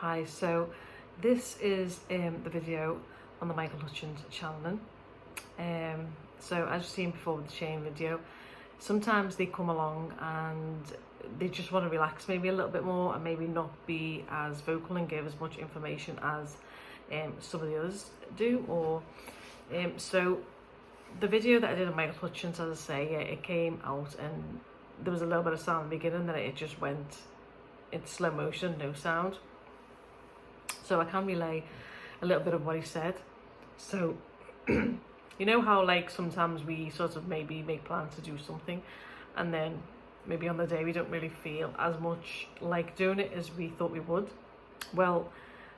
Hi, so this is the video on the Michael Hutchins channel. So as you've seen before with the Shane video, sometimes they come along and they just want to relax maybe a little bit more and maybe not be as vocal and give as much information as some of the others do. So the video that I did on Michael Hutchins, as I say, it came out and there was a little bit of sound at the beginning, then it just went into slow motion, no sound. So I can relay a little bit of what he said. So, you know how like sometimes we sort of maybe make plans to do something and then maybe on the day we don't really feel as much like doing it as we thought we would? Well,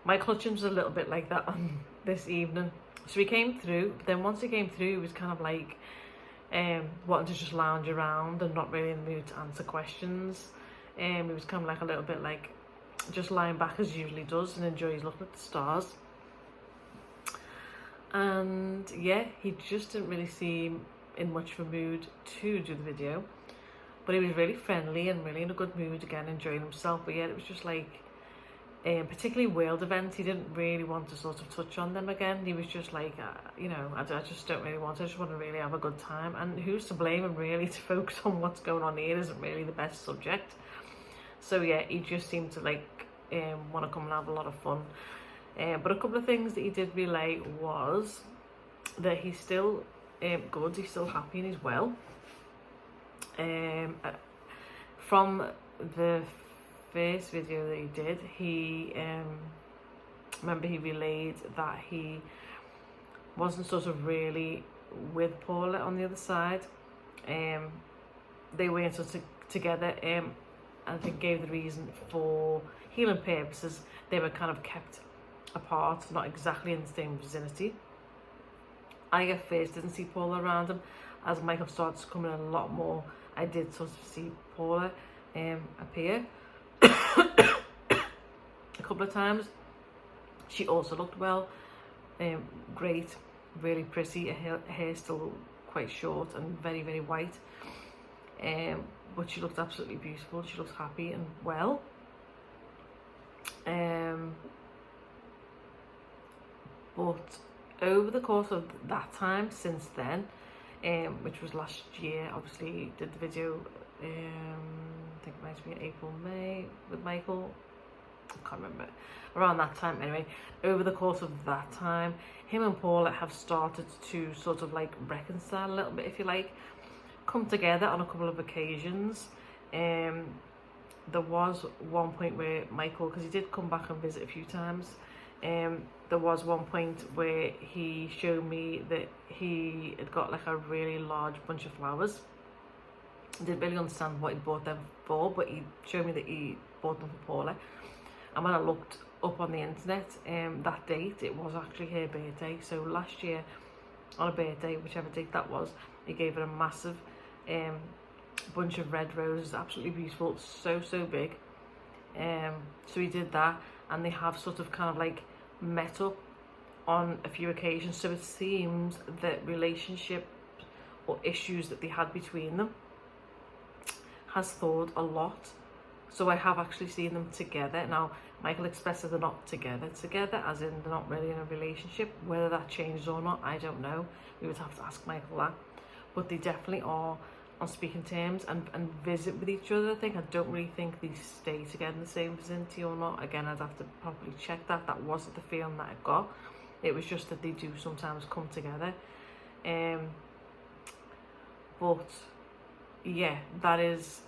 Michael Hutchins was a little bit like that on this evening. So he came through, but then once he came through, he was kind of like wanting to just lounge around and not really in the mood to answer questions. He was kind of like a little bit like just lying back as he usually does and enjoys looking at the stars. And yeah, he just didn't really seem in much of a mood to do the video, but he was really friendly and really in a good mood again, enjoying himself. But yeah, it was just like particularly world events, he didn't really want to sort of touch on them again. He was just like, you know, I just don't really want to, I just want to really have a good time. And who's to blame him really? To focus on what's going on here isn't really the best subject. So yeah, he just seemed to like want to come and have a lot of fun. But a couple of things that he did relay was that he's still good, he's still happy and he's well. From the first video that he did, he remember he relayed that he wasn't sort of really with Paula on the other side. They weren't sort of together. I think gave the reason for healing purposes. They were kind of kept apart, not exactly in the same vicinity. I at first didn't see Paula around him. As Michael started to come in a lot more, I did sort of see Paula appear a couple of times. She also looked well, great, really pretty. Her hair still quite short and very, very white. But she looked absolutely beautiful. She looked happy and well. But over the course of that time since then, which was last year, obviously did the video, I think it might have been April, May with Michael. I can't remember. Around that time anyway. Over the course of that time, him and Paula have started to sort of like reconcile a little bit, if you like. Come together on a couple of occasions. There was one point where Michael, because he did come back and visit a few times, there was one point where he showed me that he had got like a really large bunch of flowers. I didn't really understand what he bought them for, but he showed me that he bought them for Paula. And when I looked up on the internet, that date, it was actually her birthday. So last year on a birthday, whichever date that was, he gave her a massive bunch of red roses, absolutely beautiful, so big. So he did that, and they have sort of kind of like met up on a few occasions. So it seems that relationship or issues that they had between them has thawed a lot. So I have actually seen them together. Now, Michael expressed that they're not together, as in they're not really in a relationship. Whether that changes or not, I don't know. We would have to ask Michael that. But they definitely are on speaking terms and visit with each other. I think, I don't really think they stay together in the same vicinity or not. Again, I'd have to properly check that. That wasn't the feeling that I got. It was just that they do sometimes come together. But yeah, that is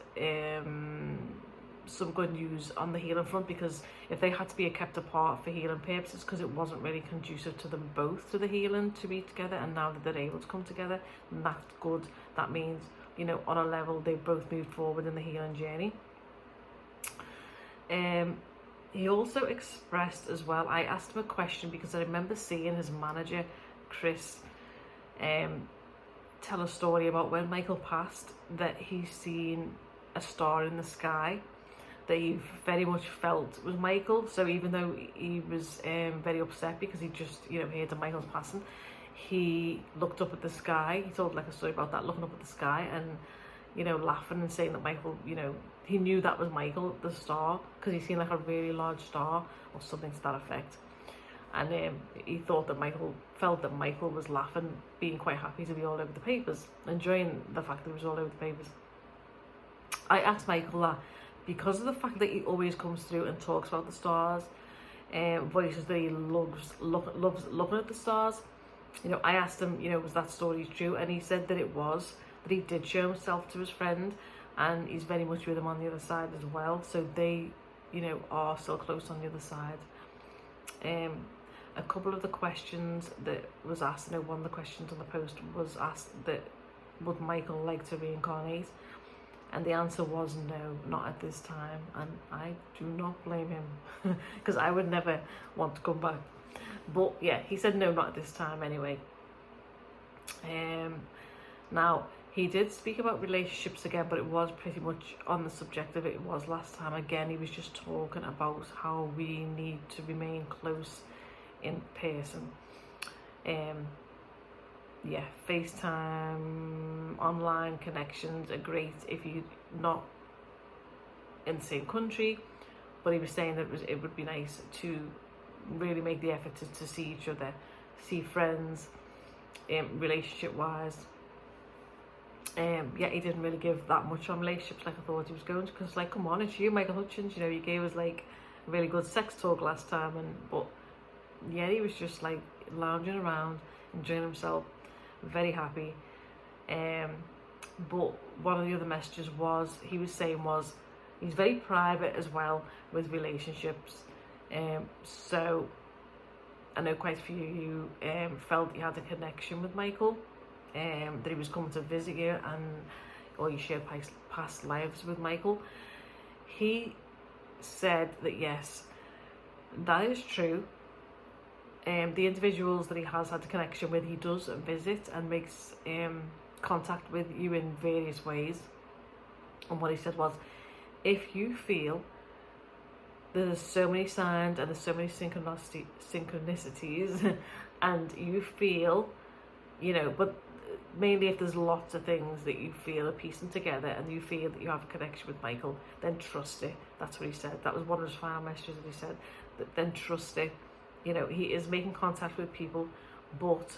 some good news on the healing front, because if they had to be kept apart for healing purposes, because it wasn't really conducive to them both, to the healing, to be together, and now that they're able to come together, then that's good. That means, you know, on a level, they've both moved forward in the healing journey. He also expressed as well, I asked him a question because I remember seeing his manager, Chris, tell a story about when Michael passed, that he's seen a star in the sky that he very much felt was Michael. So even though he was very upset because he just, you know, heard of Michael's passing, he looked up at the sky. He told like a story about that, looking up at the sky, and you know, laughing and saying that Michael, you know, he knew that was Michael, the star, because he seen like a really large star or something to that effect. And he thought that felt that Michael was laughing, being quite happy to be all over the papers, enjoying the fact that he was all over the papers. I asked Michael that because of the fact that he always comes through and talks about the stars, voices that he loves looking at the stars. You know, I asked him, you know, was that story true? And he said that it was, that he did show himself to his friend, and he's very much with him on the other side as well. So they, you know, are still close on the other side. A couple of the questions that was asked, you know, one of the questions on the post was asked that would Michael like to reincarnate? And the answer was no, not at this time. And I do not blame him, because I would never want to come back. But yeah, he said no, not at this time anyway. Now, he did speak about relationships again, but it was pretty much on the subject of it was last time. Again, he was just talking about how we need to remain close in person. Yeah, FaceTime, online connections are great if you're not in the same country, but he was saying that it would be nice to really make the effort to see each other, see friends, relationship wise. Yeah, he didn't really give that much on relationships like I thought he was going to, because like, come on, it's you, Michael Hutchins, you know, you gave us like a really good sex talk last time, but yeah, he was just like lounging around, enjoying himself, very happy. But one of the other messages he was saying was he's very private as well with relationships. So I know quite a few of you felt you had a connection with Michael, that he was coming to visit you, or you shared past lives with Michael. He said that yes, that is true. The individuals that he has had a connection with, he does visit and makes contact with you in various ways. And what he said was, if you feel there's so many signs and there's so many synchronicities and you feel, you know, but mainly if there's lots of things that you feel are piecing together and you feel that you have a connection with Michael, then trust it. That's what he said. That was one of his final messages that he said, that then trust it. You know, he is making contact with people, but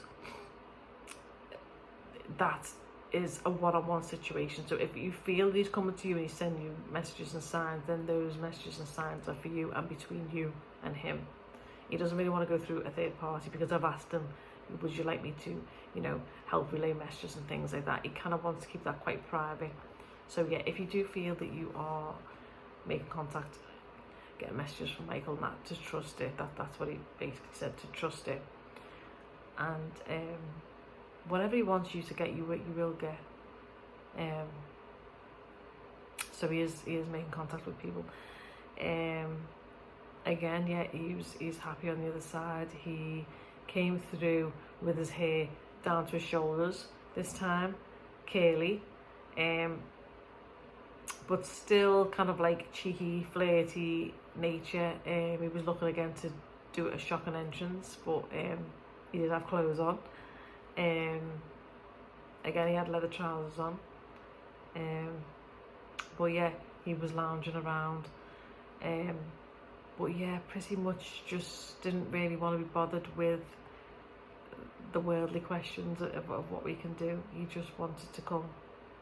that is a one-on-one situation. So if you feel he's coming to you and he's sending you messages and signs, then those messages and signs are for you and between you and him. He doesn't really want to go through a third party, because I've asked him, would you like me to, you know, help relay messages and things like that. He kind of wants to keep that quite private. So yeah, if you do feel that you are making contact, get messages from Michael, and that, just trust it. That's what he basically said, to trust it. And whatever he wants you to get, you will get. So he is making contact with people. Again, yeah, he's happy on the other side. He came through with his hair down to his shoulders this time, curly, but still kind of like cheeky, flirty nature. He was looking again to do a shocking entrance, but he did have clothes on. Again, he had leather trousers on. But yeah, he was lounging around. But yeah, pretty much just didn't really want to be bothered with the worldly questions of what we can do. He just wanted to come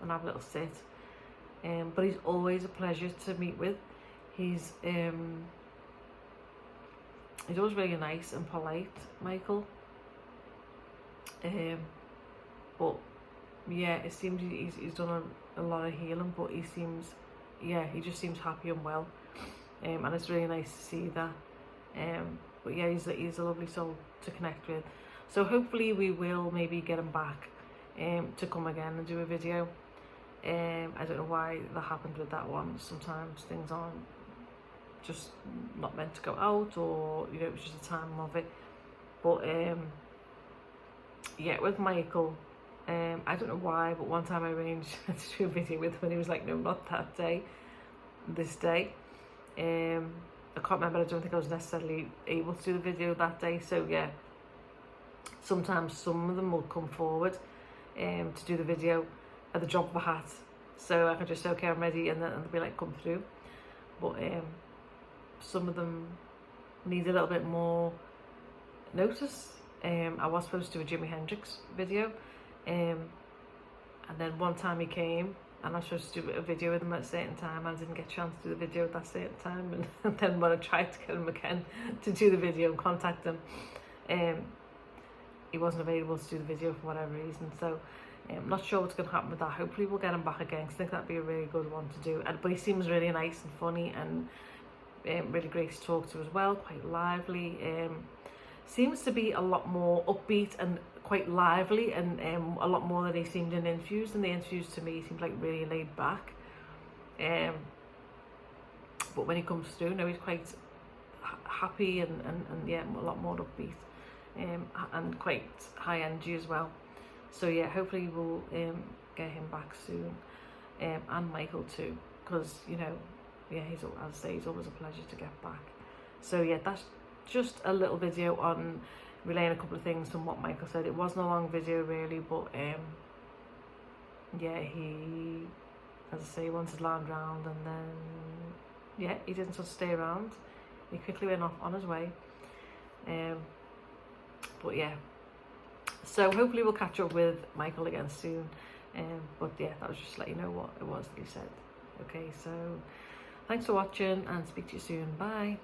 and have a little sit. But he's always a pleasure to meet with. He's always really nice and polite, Michael. But yeah, it seems he's done a lot of healing, but he just seems happy and well. And it's really nice to see that. But yeah, he's a lovely soul to connect with. So hopefully we will maybe get him back to come again and do a video. I don't know why that happened with that one. Sometimes things aren't just not meant to go out, or you know, it was just the time of it. But yeah, with Michael, I don't know why, but one time I arranged to do a video with him and he was like, no, not that day, this day. I can't remember. I don't think I was necessarily able to do the video that day. So yeah, sometimes some of them will come forward to do the video at the drop of a hat, so I could just say, okay, I'm ready, and then they'll be like, come through. But some of them need a little bit more notice. I was supposed to do a Jimi Hendrix video, and then one time he came and I was supposed to do a video with him at a certain time. I didn't get a chance to do the video at that certain time, and then when I tried to get him again to do the video and contact him, he wasn't available to do the video for whatever reason. So I'm not sure what's going to happen with that. Hopefully we'll get him back again, because I think that'd be a really good one to do. But he seems really nice and funny, and really great to talk to as well, quite lively. Seems to be a lot more upbeat and quite lively, and a lot more than he seemed in interviews. And the interviews to me seemed like really laid back. But when he comes through, no, he's quite happy and yeah, a lot more upbeat, and quite high energy as well. So yeah, hopefully we'll get him back soon, and Michael too, because you know, yeah, as I say, he's always a pleasure to get back. So yeah, that's just a little video on relaying a couple of things from what Michael said. It wasn't a long video really, but yeah, he, as I say, he wanted to land round, and then yeah, he didn't just stay around. He quickly went off on his way. But yeah, so hopefully we'll catch up with Michael again soon. But yeah, that was just to let you know what it was that he said. Okay, so thanks for watching, and speak to you soon. Bye.